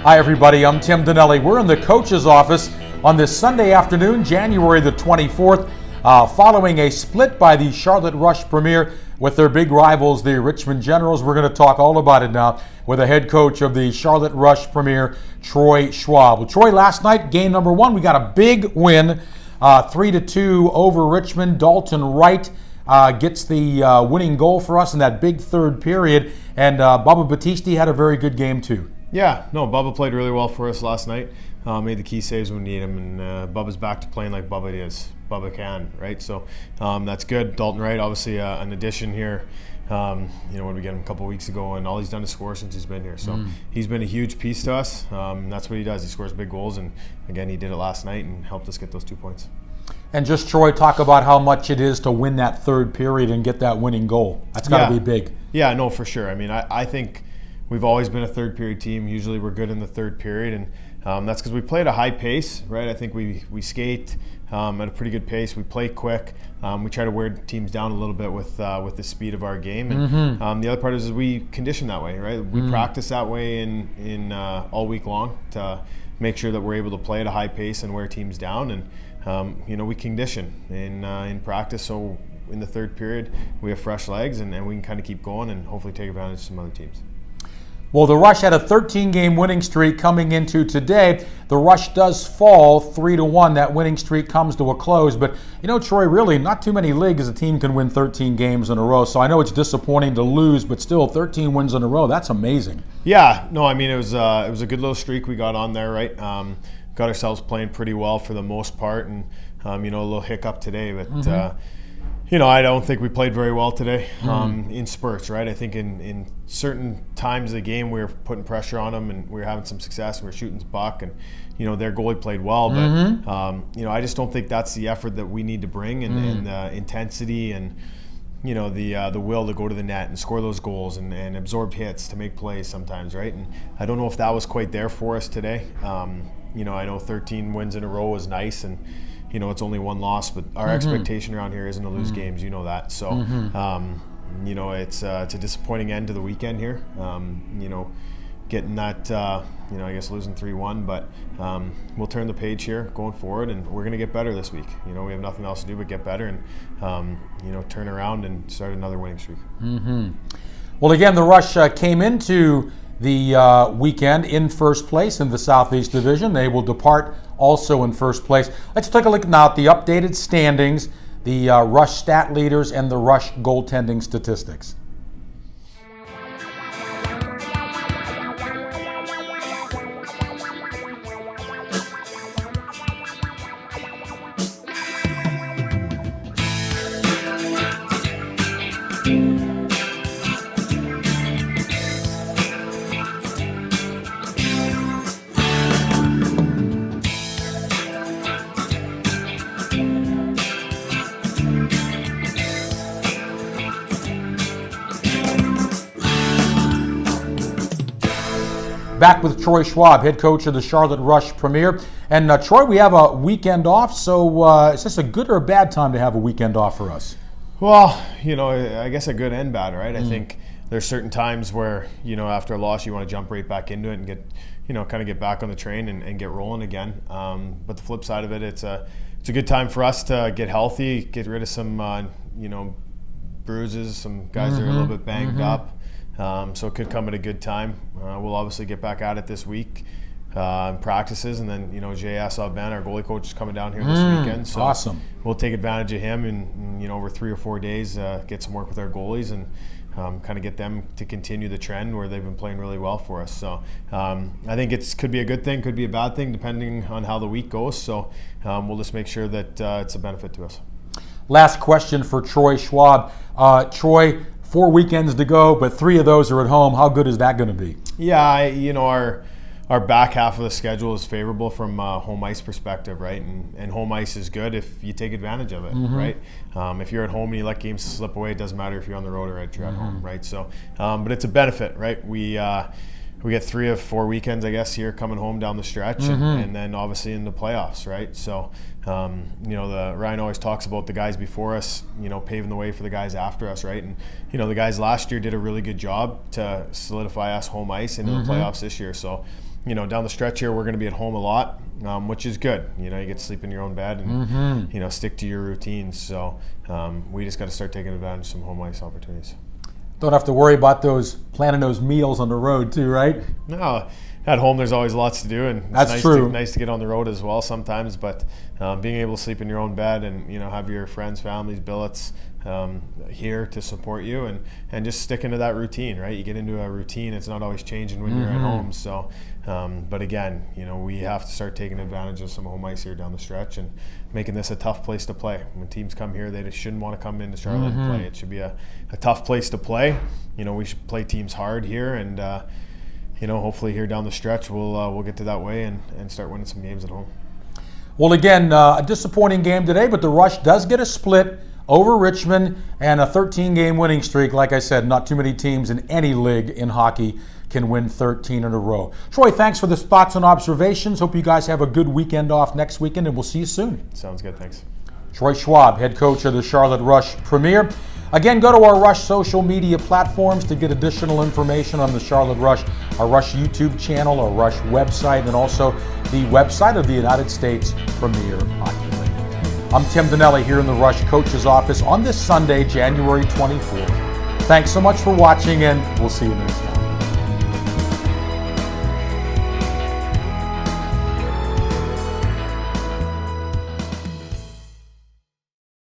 Hi everybody, I'm Tim Donnelly. We're in the coach's office on this Sunday afternoon, January the 24th, following a split by the Charlotte Rush Premier with their big rivals, the Richmond Generals. We're going to talk all about it now with the head coach of the Charlotte Rush Premier, Troy Schwab. Well, Troy, last night, game number one, we got a big win, 3-2 over Richmond. Dalton Wright gets the winning goal for us in that big third period, and Bubba Battisti had a very good game too. Yeah, no, Bubba played really well for us last night. Made the key saves when we need him, and Bubba's back to playing like Bubba is. Bubba can, right? So that's good. Dalton Wright, obviously an addition here. When we get him a couple weeks ago, and all he's done is score since he's been here. So he's been a huge piece to us. That's what he does. He scores big goals, and again, he did it last night and helped us get those 2 points. And just, Troy, talk about how much it is to win that third period and get that winning goal. That's got to be big. Yeah, no, for sure. I mean, I think we've always been a third period team. Usually we're good in the third period, and that's because we play at a high pace, right? I think we skate at a pretty good pace. We play quick. We try to wear teams down a little bit with the speed of our game. And the other part is we condition that way, right? We practice that way in all week long to make sure that we're able to play at a high pace and wear teams down. And we condition in practice, so in the third period we have fresh legs and we can kind of keep going and hopefully take advantage of some other teams. Well, the Rush had a 13-game winning streak coming into today. The Rush does fall 3-1. That winning streak comes to a close. But, Troy, really, not too many leagues a team can win 13 games in a row. So I know it's disappointing to lose, but still 13 wins in a row. That's amazing. Yeah. No, I mean, it was a good little streak we got on there, right? Got ourselves playing pretty well for the most part. And, a little hiccup today. But, I don't think we played very well today in spurts, right? I think in certain times of the game we were putting pressure on them and we were having some success. We were shooting the puck and, their goalie played well. But, I just don't think that's the effort that we need to bring and the intensity and, the will to go to the net and score those goals and absorb hits to make plays sometimes, right? And I don't know if that was quite there for us today. I know 13 wins in a row is nice and, it's only one loss, but our expectation around here isn't to lose games. You know that. So, it's a disappointing end to the weekend here. Getting that, I guess losing 3-1, but we'll turn the page here going forward, and we're going to get better this week. We have nothing else to do but get better and, turn around and start another winning streak. Well, again, the Rush came into the weekend in first place in the Southeast Division. They will depart also in first place. Let's take a look now at the updated standings, the Rush stat leaders, and the Rush goaltending statistics. Back with Troy Schwab, head coach of the Charlotte Rush Premier. And Troy, we have a weekend off, so is this a good or a bad time to have a weekend off for us? Well, I guess a good and bad, right? I think there's certain times where, after a loss you want to jump right back into it and get, kind of get back on the train and get rolling again. But the flip side of it, it's a good time for us to get healthy, get rid of some, bruises, some guys that are a little bit banged up. So it could come at a good time. We'll obviously get back at it this week in practices, and then J.S. Ben, our goalie coach, is coming down here this weekend. So awesome. We'll take advantage of him and over 3 or 4 days get some work with our goalies and kind of get them to continue the trend where they've been playing really well for us. So I think it could be a good thing, could be a bad thing, depending on how the week goes. So we'll just make sure that it's a benefit to us. Last question for Troy Schwab. Troy, 4 weekends to go, but 3 of those are at home. How good is that going to be? Yeah, our back half of the schedule is favorable from a home ice perspective, right? And home ice is good if you take advantage of it, right? If you're at home and you let games slip away, it doesn't matter if you're on the road or if you're at home, right? So, but it's a benefit, right? We we get 3 of 4 weekends, I guess, here coming home down the stretch, and then obviously in the playoffs, right? So, Ryan always talks about the guys before us, paving the way for the guys after us, right? And, the guys last year did a really good job to solidify us home ice into the playoffs this year. So, down the stretch here, we're going to be at home a lot, which is good. You get to sleep in your own bed and, stick to your routines. So we just got to start taking advantage of some home ice opportunities. Don't have to worry about planning those meals on the road too, right? No, at home there's always lots to do, and it's That's true. Nice to get on the road as well sometimes. But being able to sleep in your own bed and have your friends, families, billets here to support you and just stick into that routine, right? You get into a routine; it's not always changing when you're at home. So, but again, we have to start taking advantage of some home ice here down the stretch and making this a tough place to play. When teams come here, they just shouldn't want to come into Charlotte and play. It should be a tough place to play. We should play teams hard here, and hopefully here down the stretch we'll get to that way and start winning some games at home. Well, again, a disappointing game today, but the Rush does get a split over Richmond and a 13-game winning streak. Like I said, not too many teams in any league in hockey can win 13 in a row. Troy, thanks for the thoughts and observations. Hope you guys have a good weekend off next weekend, and we'll see you soon. Sounds good. Thanks. Troy Schwab, head coach of the Charlotte Rush Premier. Again, go to our Rush social media platforms to get additional information on the Charlotte Rush, our Rush YouTube channel, our Rush website, and also the website of the United States Premier Hockey League. I'm Tim Donnelly here in the Rush coach's office on this Sunday, January 24th. Thanks so much for watching, and we'll see you next time.